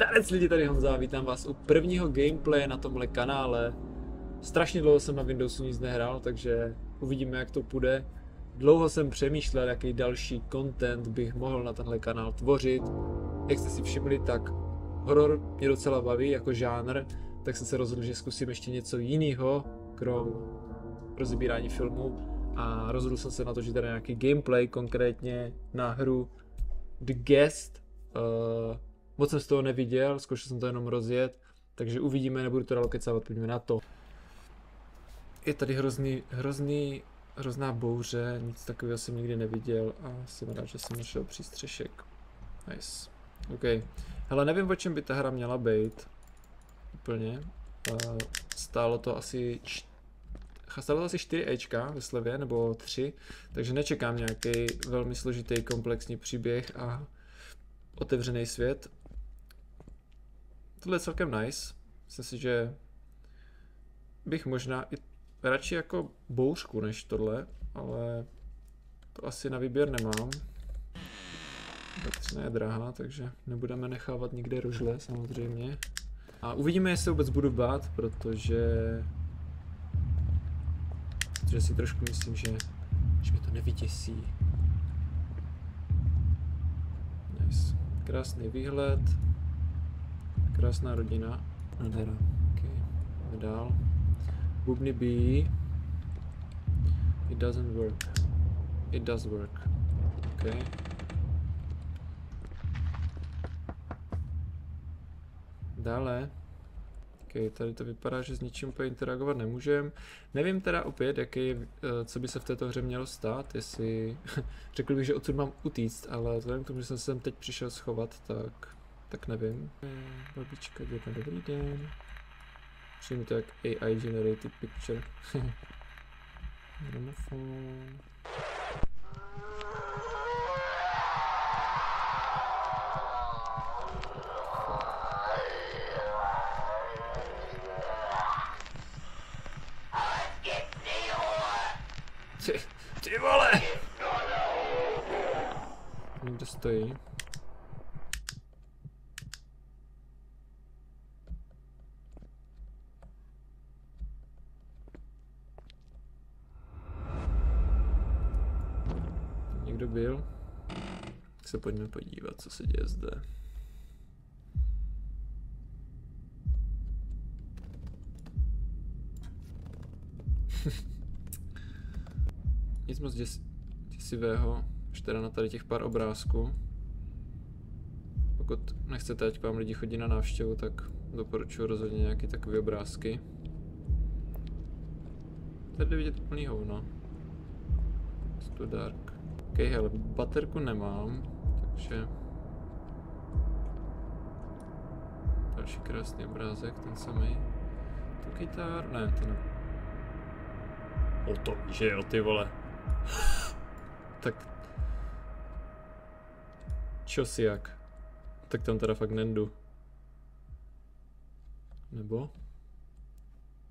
Zdarec lidi, tady Honza, vítám vás u prvního gameplaye na tomhle kanále. Strašně dlouho jsem na Windowsu nic nehrál, takže uvidíme, jak to půjde. Dlouho jsem přemýšlel, jaký další content bych mohl na tenhle kanál tvořit. Jak jste si všimli, tak horor mě docela baví jako žánr, tak jsem se rozhodl, že zkusím ještě něco jiného, krom rozebírání filmů. A rozhodl jsem se na to, že tady nějaký gameplay, konkrétně na hru The Guest. Moc jsem z toho neviděl, zkoušel jsem to jenom rozjet, takže uvidíme, nebudu to dál kecávat, pojďme na to. Je tady hrozná bouře, nic takového jsem nikdy neviděl a jsem rád, že jsem našel přístřešek. Nice. OK. Hele, nevím, o čem by ta hra měla být. Úplně. Stálo to asi 4 Ečka ve slevě, nebo 3, takže nečekám nějaký velmi složitý komplexní příběh a otevřený svět. Tohle je celkem nice. Myslím si, že bych možná i radši jako bouřku než tohle, ale to asi na výběr nemám. Elektřina je drahá, takže nebudeme nechávat nikde rožle samozřejmě. A uvidíme, jestli vůbec budu bát, protože si trošku myslím, že mě to nevyděsí. Nice. Krásný výhled. Krásná rodina. Nádhera. Okay. Jdeme dál. Bubny B. It doesn't work. It does work. Okay. Dále. Okay, tady to vypadá, že s ničím úplně interagovat nemůžem. Nevím teda opět, co by se v této hře mělo stát, jestli řekl bych, že odsud mám utíct, ale vzhledem k tomu, že jsem se sem teď přišel schovat, tak nevím. Babička, děkujeme, dobrý den. Přijmu to jak AI generated picture. Gramofon. Ty vole! Někde stojí. Někdo byl? Tak se pojďme podívat, co se děje zde. Nic moc děsivého, už teda na tady těch pár obrázků. Pokud nechcete, ať k vám lidi chodí na návštěvu, tak doporučuji rozhodně nějaké takové obrázky. Tady vidět úplný hovno. It's too dark. OK, hele, baterku nemám, takže... Další krásný obrázek, ten samý. Tu kytar, ne, to ne. O to, že jo, ty vole. Tak... Čo si jak? Tak tam teda fakt nendu. Nebo?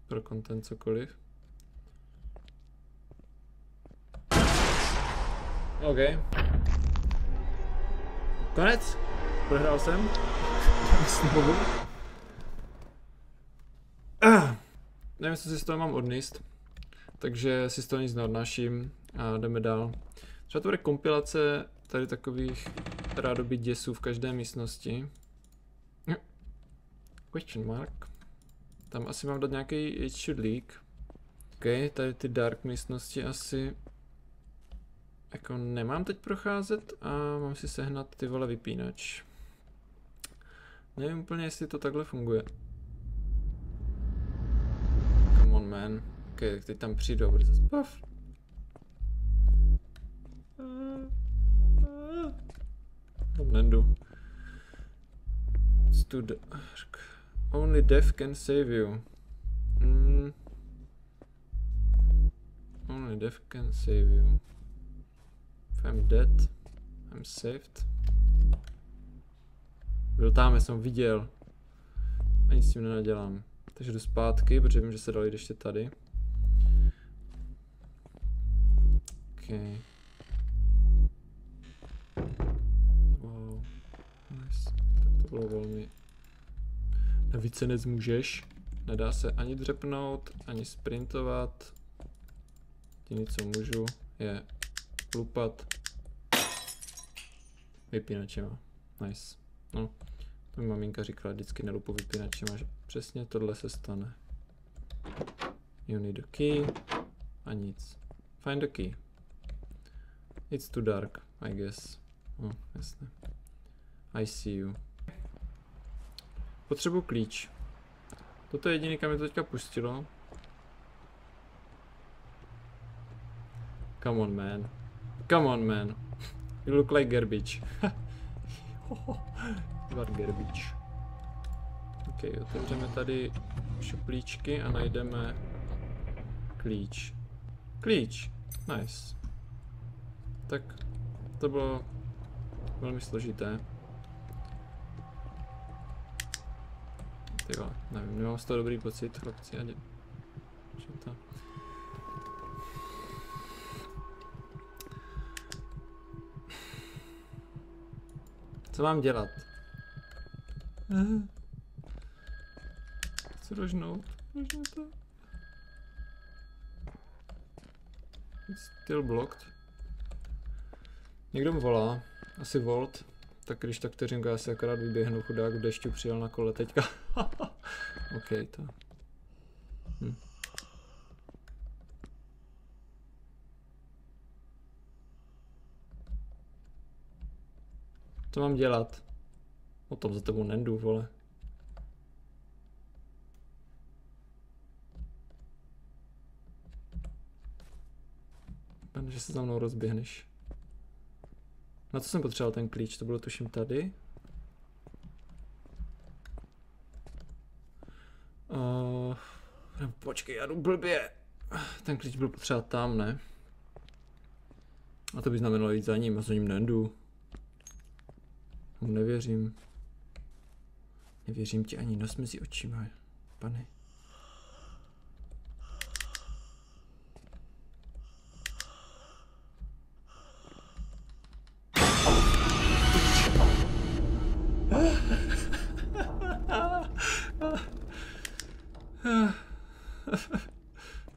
Pro content cokoliv. OK. Konec. Prohrál jsem. Nevím, co si z toho mám odníst. Takže si z toho nic neodnáším a jdeme dál. Třeba to bude kompilace tady takových rádoby děsů v každé místnosti. Question mark. Tam asi mám dát nějaký it should leak. OK, tady ty dark místnosti asi jako nemám teď procházet a mám si sehnat ty vole vypínač. Nevím úplně, jestli to takhle funguje. Come on man. OK, tak teď tam přijdu a bude zase puff. Tam nendu. It's too dark. Only death can save you. Only death can save you. If I'm dead, I'm saved. Byl tam, jsem ho viděl. A nic s tím nenadělám. Takže jdu zpátky, protože vím, že se dalo jít ještě tady. Okay. Wow. Nice. Tak to bylo velmi Na více nezmůžeš. Nedá se ani dřepnout, ani sprintovat. Jediné, co můžu, je lupat vypínačema. Nice. No, to mi maminka říkala vždycky nelupu vypínačema, že přesně tohle se stane. You need a key. A nic. Find a key. It's too dark, I guess. No, jasně. I see you. Potřebuji klíč. Toto je jediný, kam mě to teďka pustilo. Come on, man. Come on, man. You look like garbage. You are garbage. Ok, otevřeme tady šuplíčky a najdeme klíč. Klíč. Nice. Tak to bylo velmi složité. Tyjo, nevím, nemám z toho dobrý pocit, chlapci, a to? Co mám dělat? Chci rožnout. Rožnout to. It's still blocked. Někdo mi volá. Asi Volt. Tak když tak vteřinka, já si akorát vyběhnu, chudák v dešťu přijel na kole teďka. OK, to. Co mám dělat? O tom za tebou nendu, vole. Pane, že se za mnou rozběhneš. Na co jsem potřeboval ten klíč? To bylo tuším tady. Počkej, já jdu blbě. Ten klíč byl potřeba tam, ne? A to by znamenalo jít za ním, a za ním nejdu. Mu nevěřím. Nevěřím ti ani nos mezi očima, pane.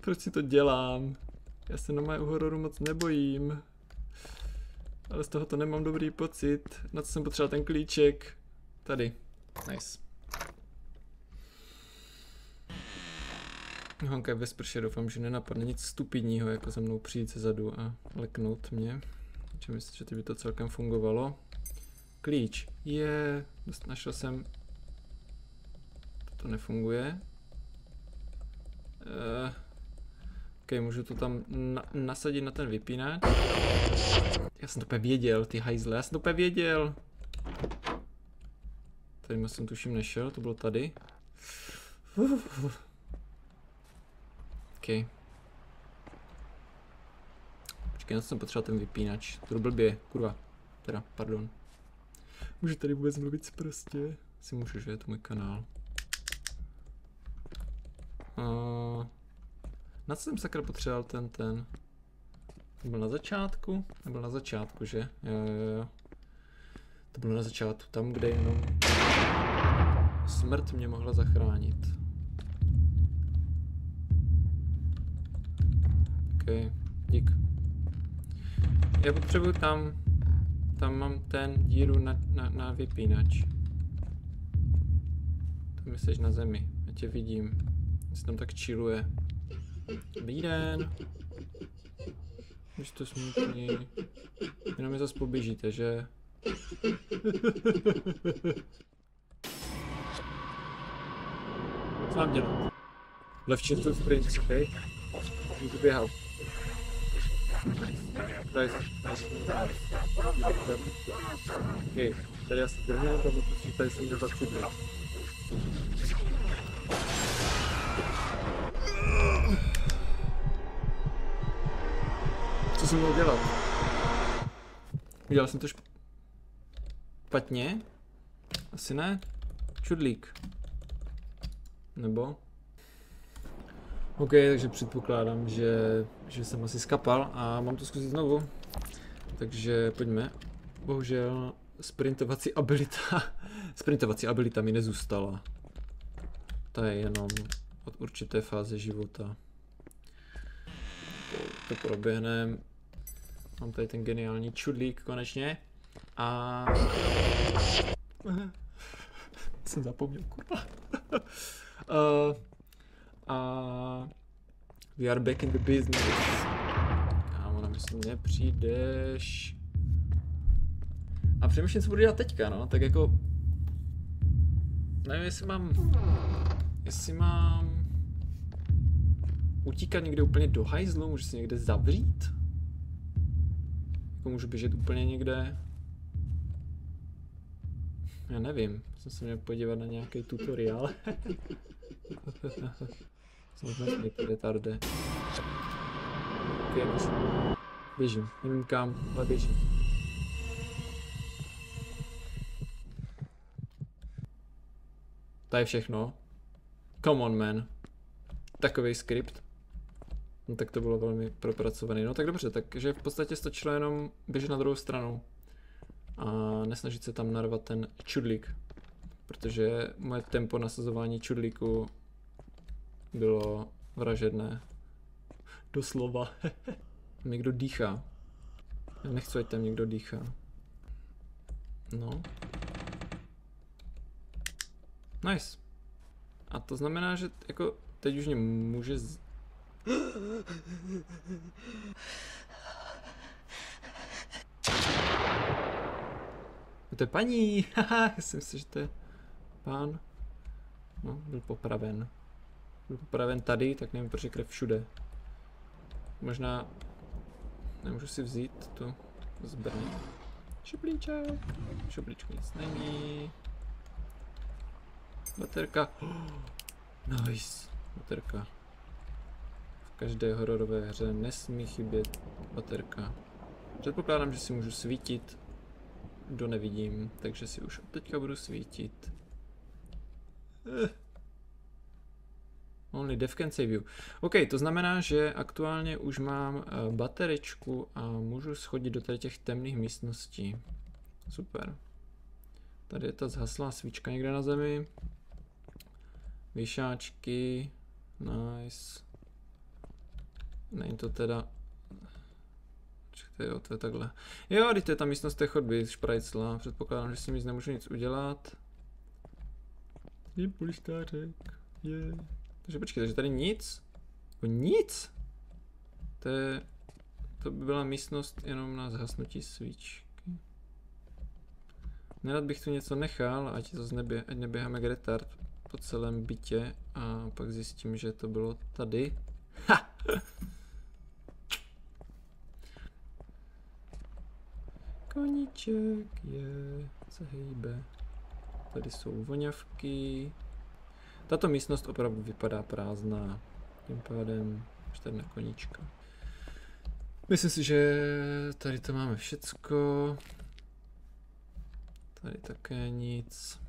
Proč si to dělám? Já se na u hororu moc nebojím. Ale z toho to nemám dobrý pocit. Na co jsem potřeboval ten klíček? Tady. Nice. Honka je ve sprše, doufám, že nenapadne nic stupidního, jako za mnou přijít zezadu a leknout mě. Takže myslím, že by to celkem fungovalo. Klíč. Je. Našel jsem. To nefunguje. Ok, můžu to tam nasadit na ten vypínač. Já jsem to úplně věděl, ty hajzle, já jsem to úplně věděl. Tady jsem tuším nešel, to bylo tady. Ok. Počkej, na co jsem potřeboval ten vypínač. To blbě, kurva. Teda, pardon. Můžu tady vůbec mluvit prostě? Asi můžu, že je to můj kanál. Na co jsem sakra potřeboval ten? To byl na začátku? Nebyl na začátku, že? Jo. To bylo na začátku, tam, kde jenom smrt mě mohla zachránit. Ok, dík. Já potřebuji tam mám ten díru na vypínač. Tam jsi na zemi, já tě vidím. Se tam tak chilluje. Dobrý den. Už to smutný. Jenom mi zase poběžíte, že? Co mám dělat? Left shift to sprint, ok? Můžu běhat. Ok, tady já se drhnem, protože tady jsem měl za 3 dny. Co jsem měl dělat? Udělal jsem to špatně? Asi ne? Čudlík. Nebo? OK, takže předpokládám, že jsem asi skapal a mám to zkusit znovu. Takže pojďme. Bohužel sprintovací abilita mi nezůstala. ta je jenom od určité fáze života. To proběhne. Mám tady ten geniální čudlík konečně. A... jsem zapomněl, kurva. A... We are back in the business. Kámo, na myslím, nepřijdeš. A přemýšlím, co budu dělat teďka, no, tak jako... Nevím, jestli mám utíkat někde úplně do hajzlu, můžu si někde zavřít? Jako můžu běžet úplně někde? Já nevím, jsem se měl podívat na nějaký tutoriál. Jsem značný ty retarde. Běžím, nevím kam, ale běžím. To je všechno. Come on, man. Takový skript. No tak to bylo velmi propracovaný. No tak dobře, takže v podstatě stačilo jenom běžet na druhou stranu. A nesnažit se tam narvat ten čudlík. Protože moje tempo nasazování čudlíku bylo vražedné. Doslova. Někdo dýchá. Já nechci, ať tam někdo dýchá. No. Nice. A to znamená, že jako teď už mě může To je paní, haha, já si myslím, že to je pán. No, byl popraven. Byl popraven tady, tak nevím, proč je krev všude. Možná nemůžu si vzít tu zbraň. Šuplíček. V šuplíčku nic není. Baterka. Nice. Baterka. V každé hororové hře nesmí chybět baterka. Předpokládám, že si můžu svítit. Do nevidím, takže si už od teďka budu svítit. Only death can save you. OK, to znamená, že aktuálně už mám bateričku a můžu schodit do těch temných místností. Super. Tady je ta zhaslá svíčka někde na zemi. Vyšáčky. Nice. Není to teda... Jo, to je takhle. Jo, teď to je ta místnost té chodby z šprajcla. Předpokládám, že s tím nemůžu nic udělat. Je polštářek. Je. Takže počkej, takže tady nic? Jako nic? To by byla místnost jenom na zhasnutí svíčky. Nerad bych tu něco nechal, ať neběháme jak retard po celém bytě a pak zjistím, že to bylo tady. Ha! Koníček se hejbe. Tady jsou voňavky. Tato místnost opravdu vypadá prázdná. Tím pádem už tady na koníčka. Myslím si, že tady to máme všecko. Tady také nic.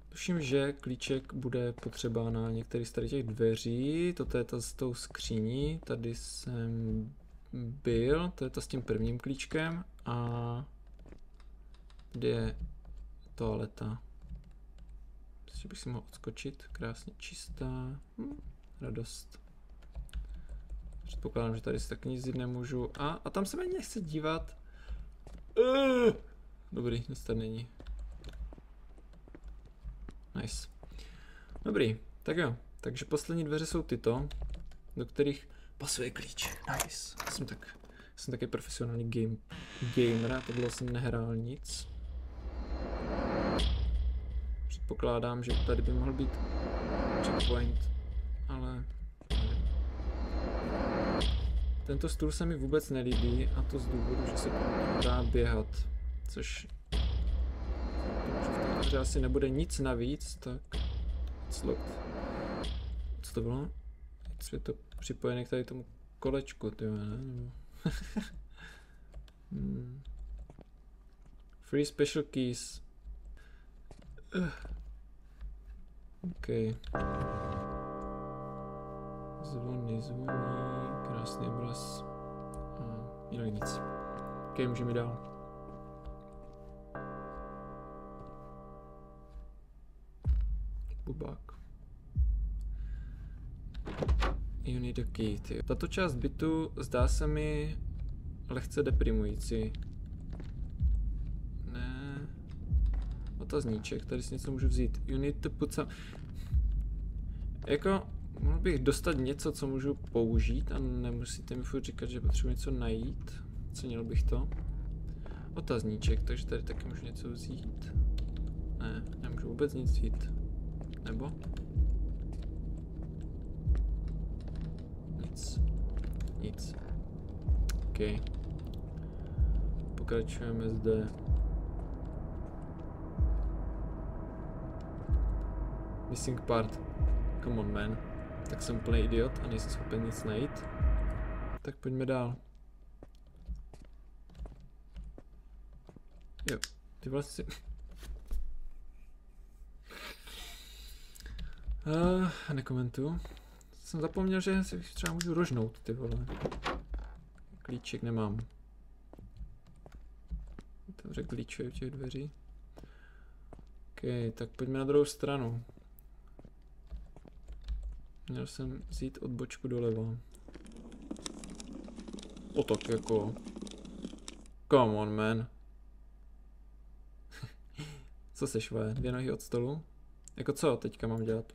Tuším, že klíček bude potřeba na některých z tady těch dveří. Toto je ta s tou skříní. Tady jsem byl. To je ta s tím prvním klíčkem. A kde je toaleta? Myslím, že bych si mohl odskočit. Krásně čistá. Radost. Předpokládám, že tady si tak nic jít nemůžu. A tam se mi nechce dívat. Dobrý, nic tady není. Nice. Dobrý, tak jo. Takže poslední dveře jsou tyto, do kterých pasuje klíč. Nice. Jsem taky profesionální gamer, a to bylo jsem nehrál nic. Předpokládám, že tady by mohl být checkpoint, ale tento stůl se mi vůbec nelíbí, a to z důvodu, že se dá běhat, což že asi nebude nic navíc, tak co to bylo? Je to připojené k tady tomu kolečku, tyjo, ne? Free special keys. OK. Zvoní, krásný obraz. A jinak nic. OK, můžeme dál. Bubák. You need a key, ty. Tato část bytu zdá se mi lehce deprimující. Ne. Otazníček, tady si něco můžu vzít. You need to put some... Jako, mohl bych dostat něco, co můžu použít a nemusíte mi furt říkat, že potřebuji něco najít. Cenil bych to. Otazníček, takže tady taky můžu něco vzít. Ne, nemůžu vůbec nic vzít. Nebo? Nic. OK. Pokračujeme zde. Missing part. Come on, man. Tak jsem úplný idiot a nejsem schopen nic najít. Tak pojďme dál. Jo, ty vlastně... nekomentuju. Jsem zapomněl, že si třeba můžu rožnout, ty vole. Klíček nemám. Otevře klíče u těch dveří. OK, tak pojďme na druhou stranu. Měl jsem vzít odbočku doleva. O tak jako... Come on, man. Co se šve? 2 nohy od stolu? Jako co teďka mám dělat?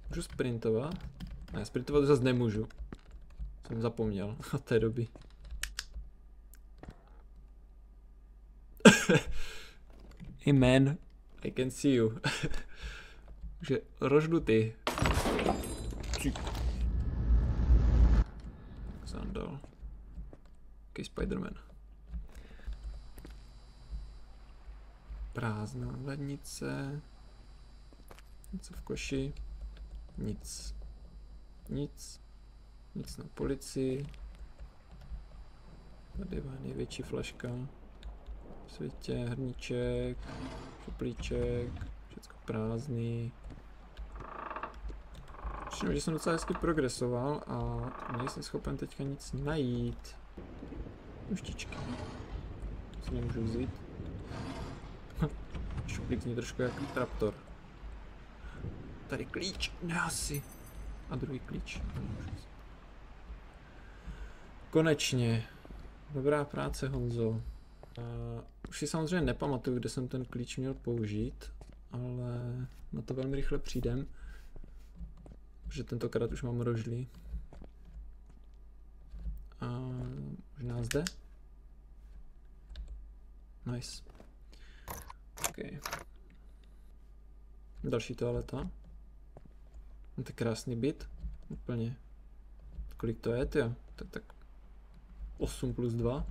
Můžu sprintovat? Ne, sprintovat zase nemůžu. Jsem zapomněl od té doby. Hey man, I can see you. Takže roždu ty. Sandal. Okay, Spider-Man. Prázdná lednice. Něco v koši. Nic. Nic. Nic na policii. Tady je největší flaška. V světě, hrníček, šuplíček, všechno prázdný. Všimnu, že jsem docela hezky progresoval a nejsem schopen teďka nic najít. Uštičky. Co nemůžu vzít? Šuplík zní trošku jak Raptor. Tady klíč, ne asi. A druhý klíč. Konečně. Dobrá práce, Honzo. Už si samozřejmě nepamatuju, kde jsem ten klíč měl použít, ale na to velmi rychle přijdem. Protože tentokrát už mám rožlí. A možná zde? Nice. OK. Další toaleta. No to je krásný byt. Úplně. Kolik to je, tyjo? Tak 8 plus 2.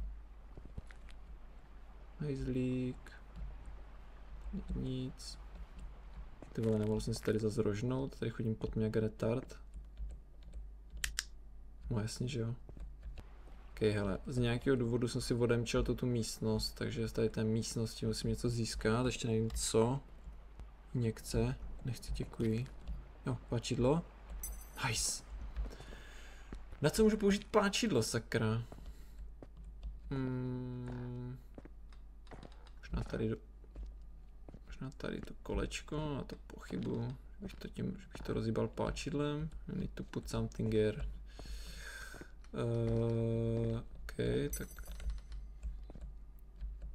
Hejzlík. Nic. Ty vole, nemohl jsem si tady zase rožnout. Tady chodím pod mě jak retard. No jasně, že jo. OK, hele, z nějakého důvodu jsem si odemčel tu místnost, takže z tady té místnosti musím něco získat, ještě nevím co. Injekce, nechci, děkuji. Jo, páčidlo. Nice. Na co můžu použít páčidlo, sakra? Možná tady to kolečko, a to pochybu, že bych to rozjíbal páčidlem. I need to put something here. OK, tak.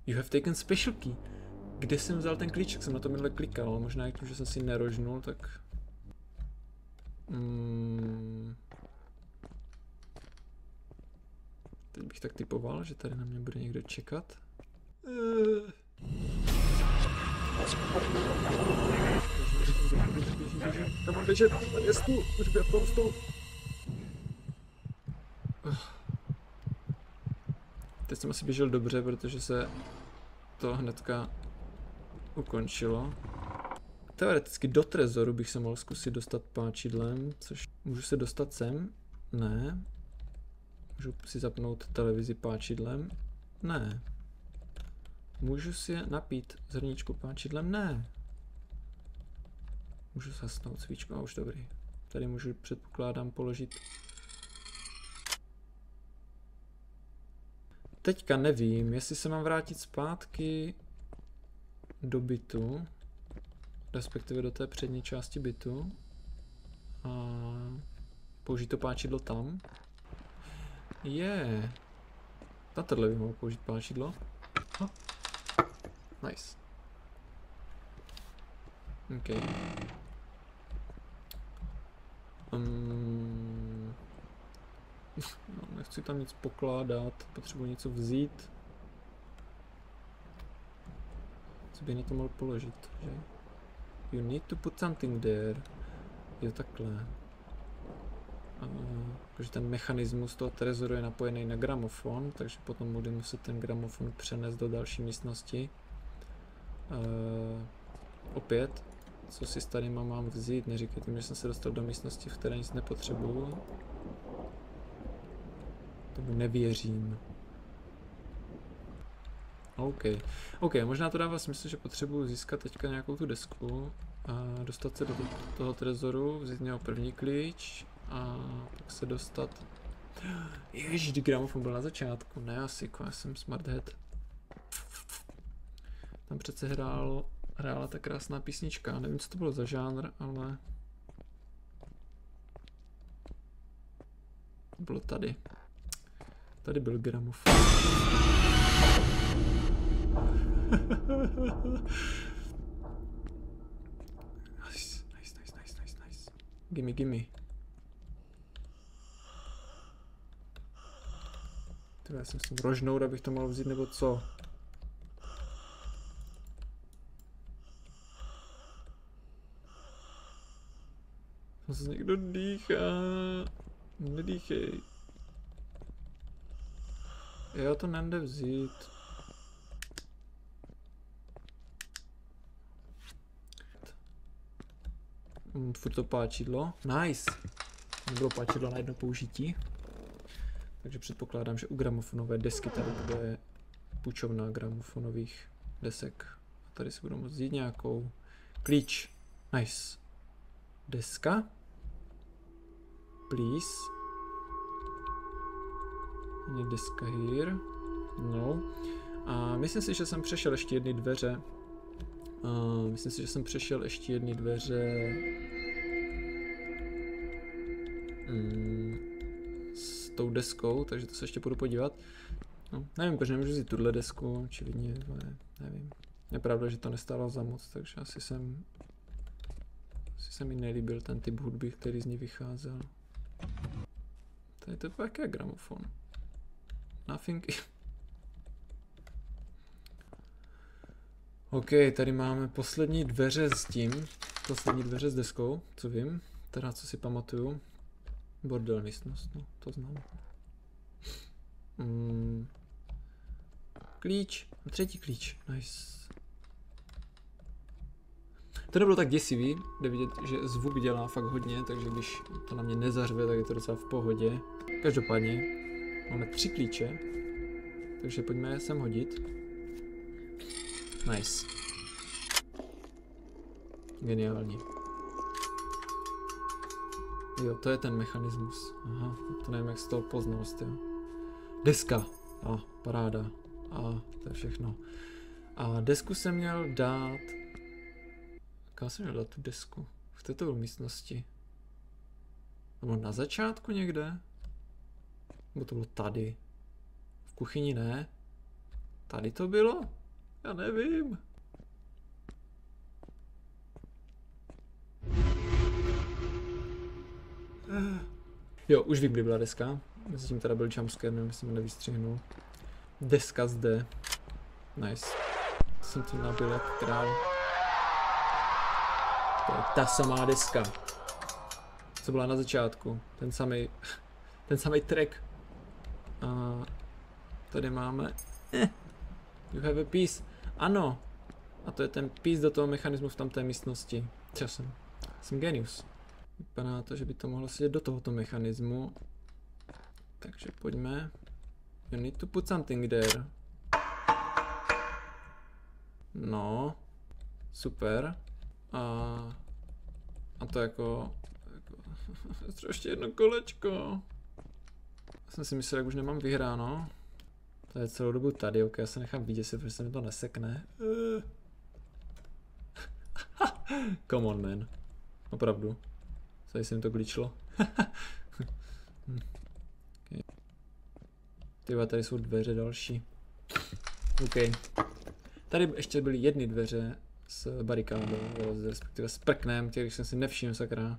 You have taken special key. Kde jsem vzal ten klíček? Jsem na to minule klikal, ale možná jak tím, že jsem si nerožnul, tak... Teď bych tak typoval, že tady na mě bude někdo čekat. Tam mám běžet, tady je stůl, můžu být v tom stůl. Teď jsem asi běžel dobře, protože se to hnedka ukončilo. Teoreticky do trezoru bych se mohl zkusit dostat páčidlem, což můžu se dostat sem? Ne. Můžu si zapnout televizi páčidlem? Ne. Můžu si napít zrníčku páčidlem? Ne. Můžu zasnout svíčku, a už dobrý. Tady můžu, předpokládám, položit. Teďka nevím, jestli se mám vrátit zpátky do bytu. respektive do té přední části bytu. A použít to páčidlo tam. Na tohle bych mohl použít páčidlo. Nice. OK. No, nechci tam nic pokládat, potřebuji něco vzít. Co by na to mohl položit, že? You need to put something there. Jo, takhle. Protože ten mechanismus toho trezoru je napojený na gramofon, takže potom budu muset ten gramofon přenést do další místnosti. Opět, co si s tady mám vzít, neříkejte mi, že jsem se dostal do místnosti, v které nic nepotřebuju. Tomu nevěřím. OK, možná to dává smysl, že potřebuji získat teďka nějakou tu desku a dostat se do toho trezoru, vzít něho první klíč a pak se dostat. Ježiš, gramofon byl na začátku, ne asi, já jsem smarthead. Tam přece hrála ta krásná písnička, nevím, co to bylo za žánr, ale bylo tady. Tady byl gramofon. Nice. Gimme. Tyhle, já jsem s tím rožnout, abych to mohl vzít, nebo co? Zase někdo dýchá. Nedýchej. Jo, to nejde vzít. Furt to páčidlo. Nice. Nebylo páčidlo na jedno použití. Takže předpokládám, že u gramofonové desky tady bude půjčovna gramofonových desek. A tady si budu moct vzít nějakou. Klíč. Nice. Deska. Please. Any deska here? No. A myslím si, že jsem přešel ještě jedny dveře. S tou deskou, takže to se ještě budu podívat. No, nevím, proč nemůžu vzít tuhle desku, očividně, nevím. Je pravda, že to nestálo za moc, takže asi se mi nelíbil ten typ hudby, který z ní vycházel. Tady to je jaký gramofon. Nothing. OK, tady máme poslední dveře s deskou, co vím, teda co si pamatuju. Bordel místnost, no, to znám. Klíč, třetí klíč, nice. To nebylo tak děsivý, jde vidět, že zvuk dělá fakt hodně, takže když to na mě nezařve, tak je to docela v pohodě. Každopádně máme 3 klíče, takže pojďme je sem hodit. Nice. Geniální. Jo, to je ten mechanismus. Aha, to nevím, jak z toho poznal jste. Deska. Paráda. To je všechno. A desku jsem měl dát... Kam jsem měl dát tu desku? V této místnosti. Nebo na začátku někde? Nebo to bylo tady? V kuchyni ne? Tady to bylo? Já nevím. Jo, už vím, kdy byla deska. Mezitím teda byl jumpscare, nevím, jestli mě nevystřihnul. Deska zde. Nice. Jsem to nabil jak král. To je ta samá deska. Co byla na začátku. Ten samý track. A tady máme... You have a piece. Ano. A to je ten piece do toho mechanismu v tamté místnosti. Jsem genius. Vypadá to, že by to mohlo sedět do tohoto mechanismu. Takže pojďme. You need to put something there. No. Super. A to jako ještě jedno kolečko. Jsem si myslel, jak už nemám vyhráno. To je celou dobu tady, ok, já se nechám vidět, protože se mi to nesekne. Come on, man. Opravdu. Tady se mi to glitchlo. Okay. Tyba, tady jsou dveře další. OK. Tady ještě byly jedny dveře s barikádou, respektive s prknem, těch jsem si nevšiml, sakra.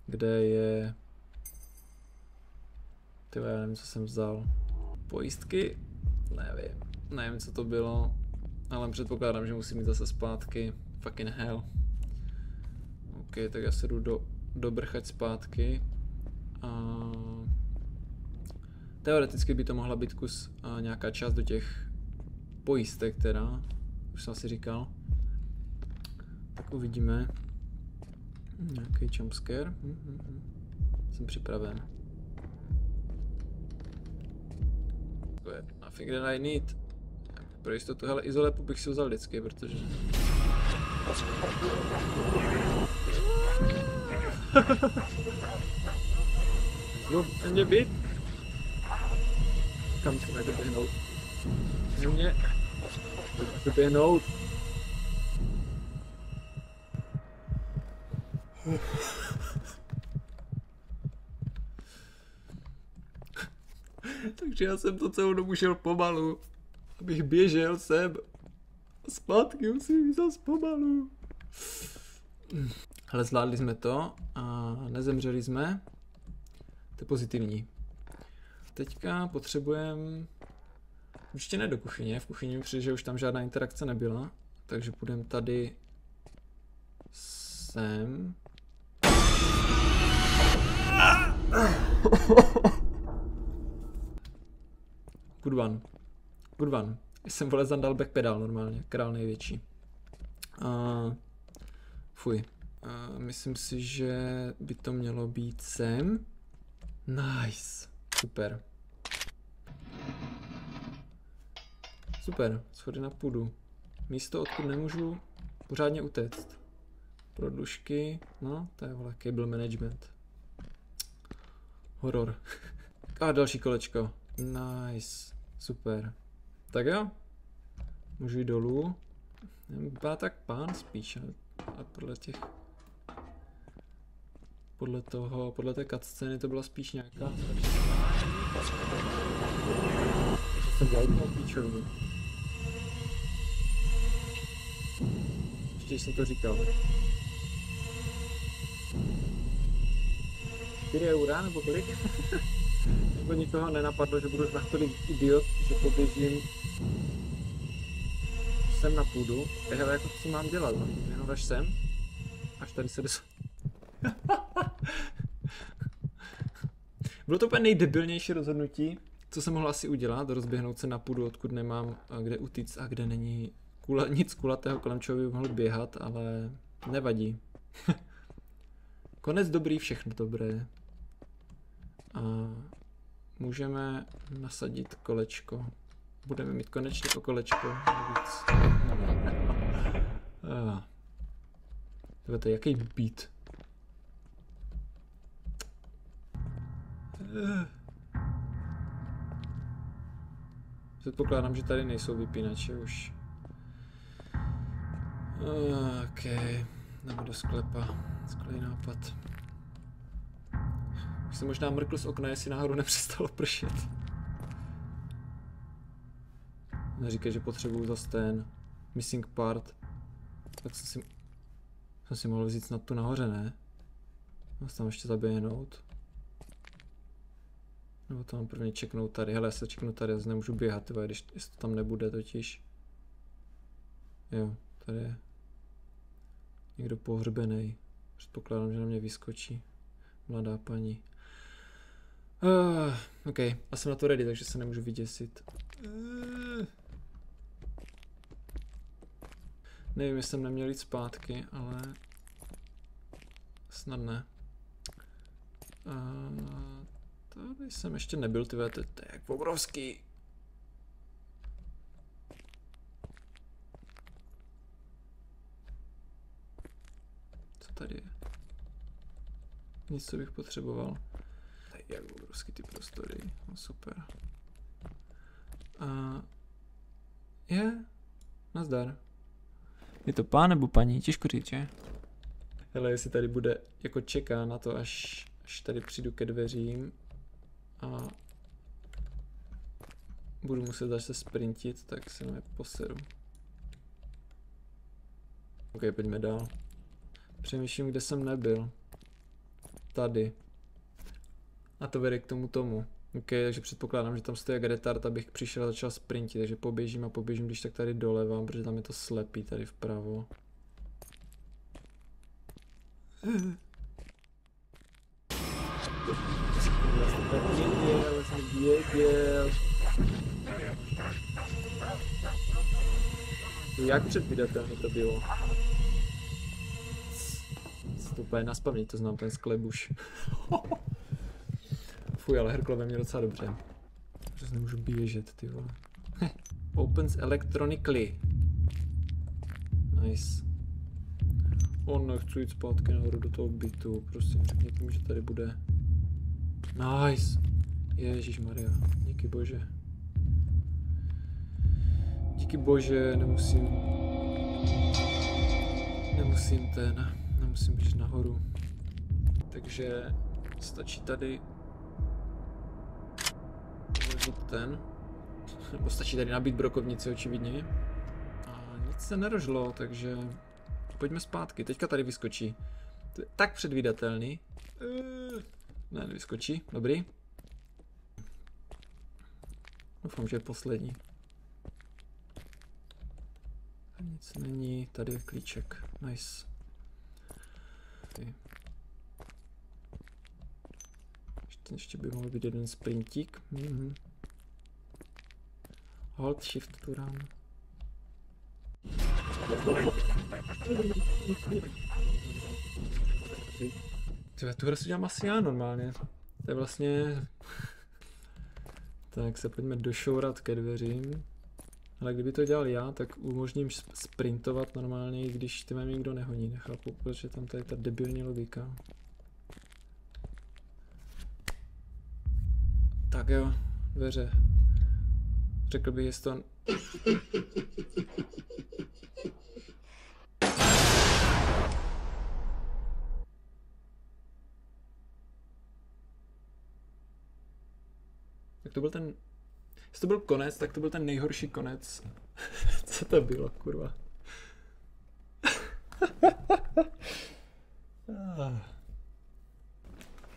Kde je... Tyba, já nevím, co jsem vzal. Pojistky? Nevím, co to bylo. Ale předpokládám, že musím jít zase zpátky. Fucking hell. OK, tak já se jdu dobrchat zpátky. Teoreticky by to mohla být nějaká část do těch pojistek teda. Už jsem asi říkal. Tak uvidíme. Nějaký jumpscare. Jsem připraven. To je nothing that I need. Pro jistotu, hele, izolepu bych si vzal vždycky, protože... Mě být? Kam se mají doběhnout? Mě doběhnout. Takže já jsem to celou dobu šel pomalu. Abych běžel sem. Zpátky musím jít zas pomalu. Ale zvládli jsme to a nezemřeli jsme. To je pozitivní. Teďka potřebujeme... Určitě ne do kuchyně, v kuchyni mi přijde, že už tam žádná interakce nebyla. Takže půjdeme tady... sem. Good one. Good one. Jsem vole zandal backpedal normálně, král největší. Fuj. Myslím si, že by to mělo být sem. Nice. Super. Super, schody na půdu. Místo, odkud nemůžu pořádně utéct. Prodlužky, no, to je vole, cable management. Horor. A další kolečko. Nice. Super. Tak jo. Můžu jít dolů. Vypadá tak pán spíš, a podle těch... Podle té cutscény to byla spíš nějaká... Co jsem dělal toho píčovnu? Ještě jsem to říkal. 4 eura nebo kolik? Nebo nikoho nenapadlo, že budu natolik idiot, že poběžím sem na půdu. Hele, jako co mám dělat? Jenom až sem? Až tady se Bylo to úplně nejdebilnější rozhodnutí, co jsem mohl asi udělat, rozběhnout se na půdu, odkud nemám kde utíct a kde není nic kulatého, kolem čeho by mohl běhat, ale nevadí. Konec dobrý, všechno dobré. A můžeme nasadit kolečko. Budeme mít konečně to kolečko. To je jaký beat. Předpokládám, že tady nejsou vypínače už. OK, jdeme do sklepa. Skvělý nápad. Už jsem možná mrkl z okna, jestli náhodou nepřestalo pršet. Neříkej, že potřebuju zase ten missing part. Tak jsem si mohl vzít snad tu nahoře, ne? Mám tam ještě zaběhnout. Nebo to mám prvně čeknout tady. Hele, já se čeknu tady, já nemůžu běhat, tyba, když to tam nebude totiž. Jo, tady je někdo pohřbený. Předpokládám, že na mě vyskočí. Mladá paní. OK, a jsem na to ready, takže se nemůžu vyděsit. Nevím, jestli jsem neměl jít zpátky, ale snad ne. Tady jsem ještě nebyl, tyhle, to je jak obrovský. Co tady je? Nic, co bych potřeboval. Tady jak obrovský ty prostory, no super. Je, nazdar. Je to pán nebo paní? Těžko říct, že? Hele, jestli tady bude, jako čeká na to, až tady přijdu ke dveřím a budu muset zase sprintit, tak se mě poseru. Ok, pojďme dál. Přemýšlím, kde jsem nebyl. Tady. A to vede k tomu. Ok, takže předpokládám, že tam stojí jak retard, abych přišel a začal sprintit, takže poběžím, když tak tady doleva, protože tam je to slepý tady vpravo. Já jsem věděl. Jak předvídatelné to bylo? To úplně naspavně, to znám ten sklep už. Fuj, ale hrklo ve mě docela dobře. Že se nemůžu běžet, ty vole. Opens electronically. Nice. Nechci jít zpátky nahoru do toho bytu. Prosím, řekněte mi, že tady bude. Nice. Ježišmarja, díky bože. Díky bože, nemusím běžet nahoru. Takže stačí tady vložit ten, nebo stačí tady nabít brokovnici očividně. A nic se nerožlo, takže pojďme zpátky. Teďka tady vyskočí. To je tak předvídatelný. Ne, nevyskočí, dobrý. Doufám, že je poslední. Nic není, tady je klíček, nice. Ještě by mohl být jeden sprintík. Hold, shift to run. Tu hru si dělám asi já normálně. To je vlastně... Tak se pojďme došourat ke dveřím. Ale kdyby to dělal já, tak umožním sprintovat normálně, i když ty mě nikdo nehoní. Nechápu, protože tam tady ta debilní logika. Tak jo, dveře. Řekl bych, jestli to... Tak to byl ten... Jestli to byl konec, tak to byl ten nejhorší konec. Co to bylo, kurva?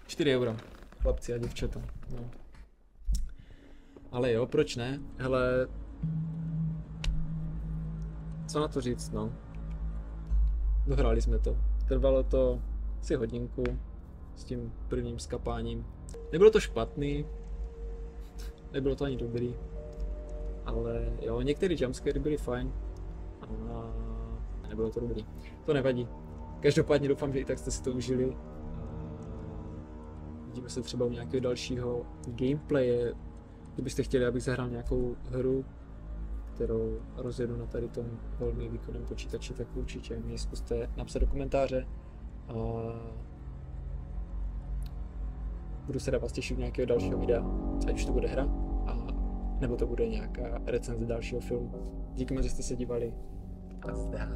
4 euro, chlapci a děvčata. No. Ale jo, proč ne? Hele, co na to říct, no. Dohráli jsme to. Trvalo to asi hodinku s tím prvním skapáním. Nebylo to špatný, nebylo to ani dobrý, ale jo, některé jumpscary byly fajn a nebylo to dobrý. To nevadí. Každopádně doufám, že i tak jste si to užili. Vidíme se třeba u nějakého dalšího gameplaye. Kdybyste chtěli, abych zahrál nějakou hru, kterou rozjedu na tady tom velmi výkonném počítači, tak určitě mi zkuste napsat do komentáře. Budu se na vás těšit u nějakého dalšího videa, ať už to bude hra, nebo to bude nějaká recenze dalšího filmu. Díky moc, že jste se dívali a zdar.